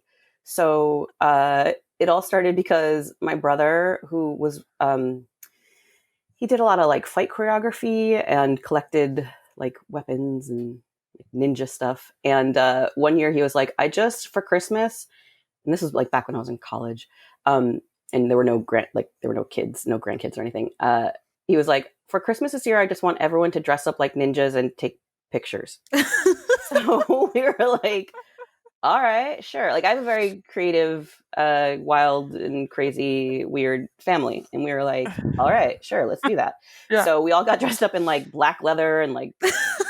So it all started because my brother, who was he did a lot of like fight choreography and collected like weapons and ninja stuff. And one year he was like, I just, for Christmas, and this was like back when I was in college, and there were no kids, no grandkids or anything. He was like, for Christmas this year, I just want everyone to dress up like ninjas and take pictures. So we were like, all right, sure. Like, I have a very creative, wild and crazy, weird family. And we were like, all right, sure, let's do that. Yeah. So we all got dressed up in like black leather and like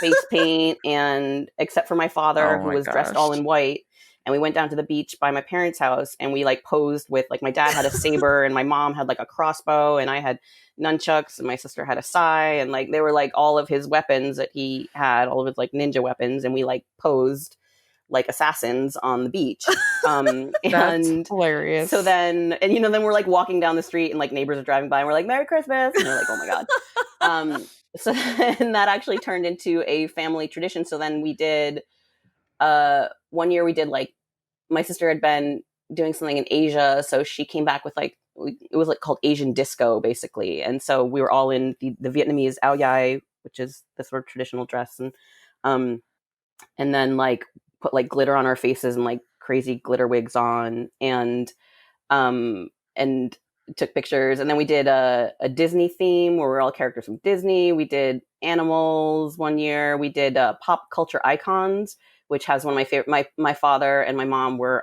face paint, and except for my father, who was dressed all in white. And we went down to the beach by my parents' house, and we like posed with, like, my dad had a saber and my mom had like a crossbow, and I had nunchucks, and my sister had a sai, and like they were like all of his weapons that he had, all of his like ninja weapons, and we like posed like assassins on the beach. That's hilarious. So then, and then we're like walking down the street, and like neighbors are driving by, and we're like, Merry Christmas, and they're like, oh my God. So then that actually turned into a family tradition. So then we did, one year we did, like, my sister had been doing something in Asia, so she came back with like, it was like called Asian disco basically. And so we were all in the Vietnamese ao dai, which is the sort of traditional dress. And then like put like glitter on our faces and like crazy glitter wigs on, and took pictures. And then we did a Disney theme where we're all characters from Disney. We did animals one year. We did pop culture icons, which has one of my favorite, my father and my mom were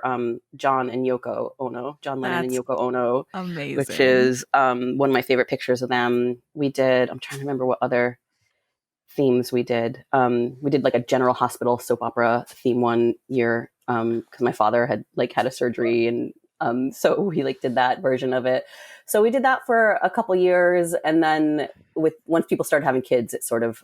John and Yoko Ono, John Lennon and Yoko Ono. Amazing. Which is one of my favorite pictures of them. We did, I'm trying to remember what other themes we did. We did like a General Hospital soap opera theme one year, because my father had like had a surgery, and so we like did that version of it. So we did that for a couple years, and then once people started having kids, it sort of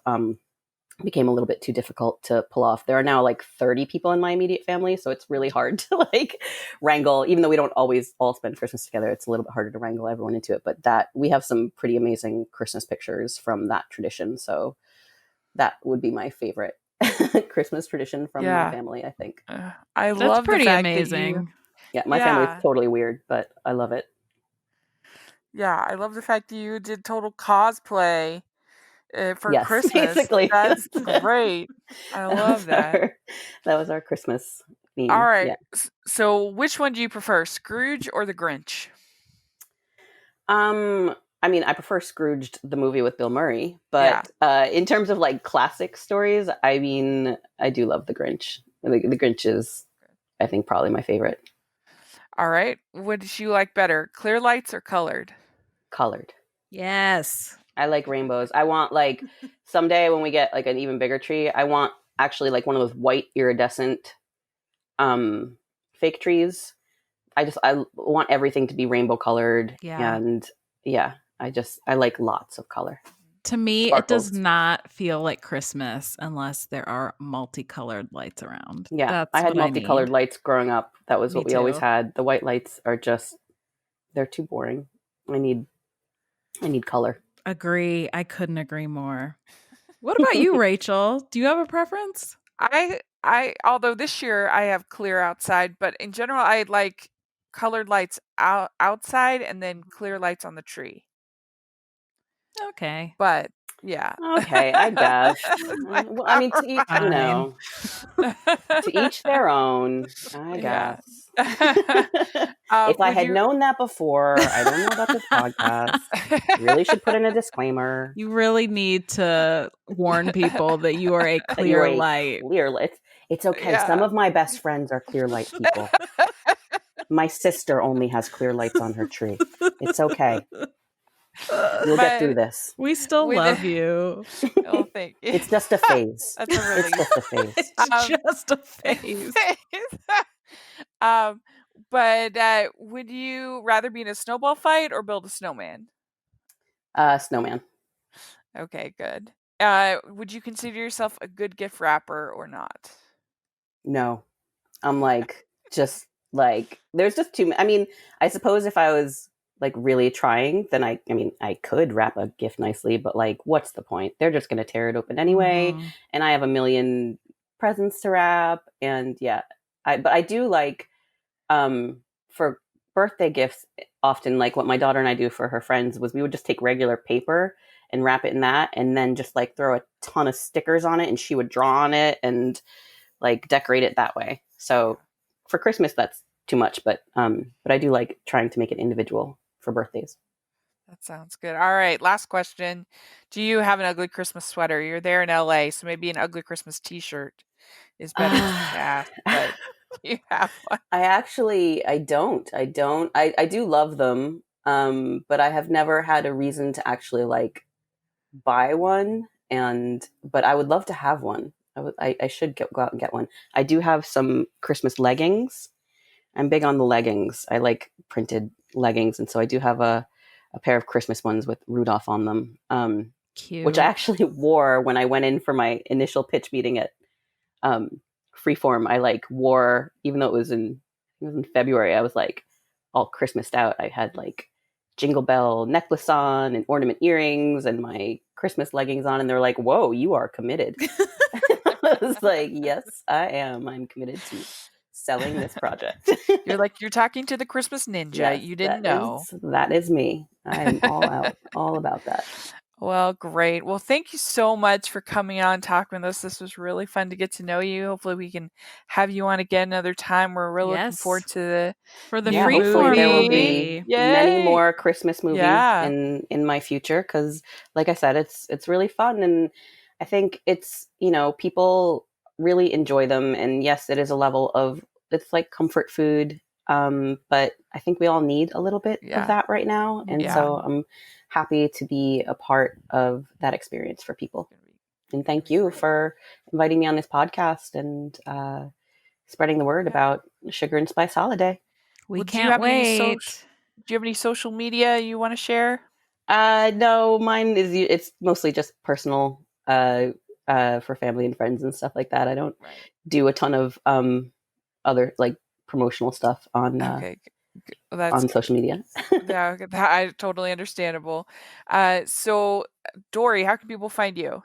became a little bit too difficult to pull off. There are now like 30 people in my immediate family, so it's really hard to like wrangle, even though we don't always all spend Christmas together. It's a little bit harder to wrangle everyone into it, but that we have some pretty amazing Christmas pictures from that tradition. So that would be my favorite Christmas tradition from my family, I think. I love pretty the fact amazing. My family is totally weird, but I love it. Yeah, I love the fact that you did total cosplay for Christmas. Basically. That's great. I love that. That was our Christmas theme. All right. Yeah. So which one do you prefer, Scrooge or the Grinch? I mean, I prefer Scrooged, the movie with Bill Murray, but in terms of like classic stories, I mean, I do love the Grinch. The Grinch is, I think, probably my favorite. All right. What did you like better, clear lights or colored? Colored. Yes. I like rainbows. I want, like, someday when we get like an even bigger tree, I want actually like one of those white iridescent fake trees. I want everything to be rainbow colored. Yeah. And I like lots of color. To me, Sparkles. It does not feel like Christmas unless there are multicolored lights around. Yeah, I had multicolored lights growing up. That was what we always had. The white lights are just, they're too boring. I need I need color. Agree. I couldn't agree more. What about you, Rachel? Do you have a preference? Although this year I have clear outside, but in general I like colored lights outside and then clear lights on the tree. Okay. But yeah. Okay, I guess. Like, Well, I mean, to each, Fine. to each their own, I Yeah. guess. If I would had you- known that before, I don't know about this podcast. Really should put in a disclaimer. You really need to warn people that you are a That you are clear a light. Clear light. It's okay. Yeah. Some of my best friends are clear light people. My sister only has clear lights on her tree. It's okay. You'll get through this. We still With- love you. Oh, thank you. It's just a phase. That's a really It's just a phase. It's just a phase. But would you rather be in a snowball fight or build a snowman? Snowman. Okay, good. Would you consider yourself a good gift wrapper or not? No. I'm like, just like, there's just too many. I mean, I suppose if I was like really trying, then I mean, I could wrap a gift nicely, but like, what's the point? They're just going to tear it open anyway. Mhm. And I have a million presents to wrap. And yeah, but I do like, for birthday gifts, often like what my daughter and I do for her friends was we would just take regular paper and wrap it in that and then just like throw a ton of stickers on it and she would draw on it and like decorate it that way. So for Christmas, that's too much, but I do like trying to make it individual for birthdays. That sounds good. All right, last question. Do you have an ugly Christmas sweater? You're there in LA, so maybe an ugly Christmas t-shirt is better than that. But you have one. I don't. I do love them, but I have never had a reason to actually like buy one. But I would love to have one. I should go out and get one. I do have some Christmas leggings. I'm big on the leggings. I like printed leggings, and so I do have a pair of Christmas ones with Rudolph on them, Cute. which I actually wore when I went in for my initial pitch meeting at Freeform. I like wore, even though it was in February, I was like all Christmased out. I had like jingle bell necklace on and ornament earrings and my Christmas leggings on, and they're like, "Whoa, you are committed." I was like, "Yes, I am. I'm committed to selling this project." You're like, you're talking to the Christmas ninja. Yes, You didn't know. That is me. I'm all out, all about that. Well, great. Well, thank you so much for coming on and talking with us. This was really fun to get to know you. Hopefully we can have you on again another time. We're really looking forward to for the new free hopefully there will movie. be many more Christmas movies Yeah. in my future, because like I said, it's really fun, and I think it's, people really enjoy them, and yes, it is a level of, it's like comfort food, but I think we all need a little bit of that right now, and so I'm happy to be a part of that experience for people. And thank you for inviting me on this podcast and spreading the word about Sugar and Spice Holiday. We Do you can't have wait. Do you have any social media you want to share? No, mine it's mostly just personal, for family and friends and stuff like that. I don't do a ton of other like promotional stuff on on social media. Yeah, I totally understandable. So Dory, how can people find you?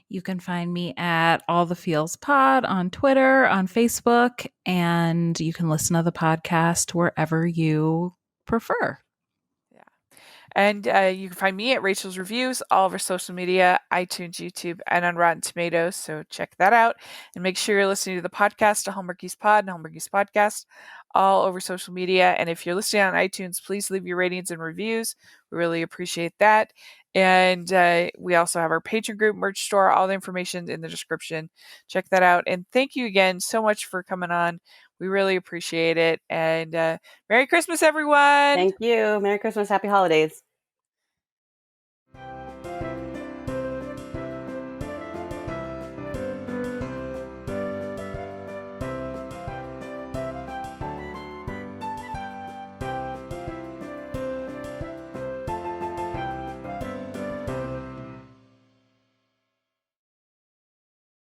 You can find me at All the Feels Pod on Twitter, on Facebook, and you can listen to the podcast wherever you prefer. And you can find me at Rachel's Reviews, all of our social media, iTunes, YouTube, and on Rotten Tomatoes. So check that out. And make sure you're listening to the podcast, to Hallmark Geese Pod and Hallmark Geese Podcast, all over social media. And if you're listening on iTunes, please leave your ratings and reviews. We really appreciate that. And we also have our Patreon group, merch store, all the information in the description. Check that out. And thank you again so much for coming on. We really appreciate it. And Merry Christmas, everyone. Thank you. Merry Christmas. Happy holidays.